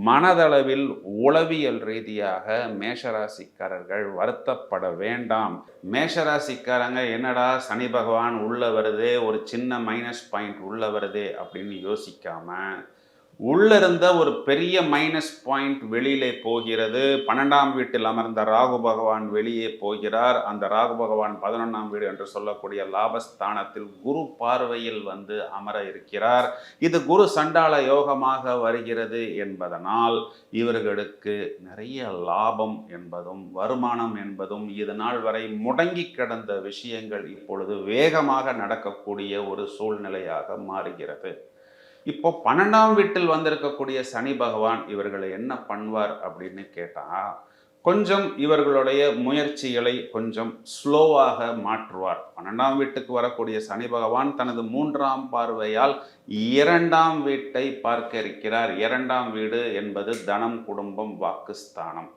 மனதளவில் உளவியல் ரீதியாக மேஷராசிக்காரர்கள் வருத்தப்பட வேண்டாம். மேஷராசிக்காரங்க என்னடா சனி பகவான் உள்ள வருதே, ஒரு சின்ன மைனஸ் பாயிண்ட் உள்ள வருதே அப்படின்னு யோசிக்காம, உள்ள இருந்த ஒரு பெரிய மைனஸ் பாயிண்ட் வெளியிலே போகிறது. 12ஆம் வீட்டில் அமர்ந்த ராகு பகவான் வெளியே போகிறார். அந்த ராகு பகவான் 11ஆம் வீடு என்று சொல்லக்கூடிய லாபஸ்தானத்தில் குரு பார்வையில் வந்து அமர இருக்கிறார். இது குரு சண்டால யோகமாக வருகிறது என்பதனால் இவர்களுக்கு நிறைய லாபம் என்பதும் வருமானம் என்பதும் இது நாள் வரை முடங்கி கிடந்த விஷயங்கள் இப்பொழுது வேகமாக நடக்கக்கூடிய ஒரு சூழ்நிலையாக மாறுகிறது. இப்போ 12ஆம் வீட்டில் வந்திருக்கக்கூடிய சனி பகவான் இவர்களை என்ன பண்ணுவார் அப்படின்னு கேட்டால், கொஞ்சம் இவர்களுடைய முயற்சிகளை கொஞ்சம் ஸ்லோவாக மாற்றுவார். 12ஆம் வீட்டுக்கு வரக்கூடிய சனி பகவான் தனது 3ஆம் பார்வையால் 2ஆம் வீட்டை பார்க்க இருக்கிறார். 2ஆம் வீடு என்பது தனம், குடும்பம், வாக்குஸ்தானம்.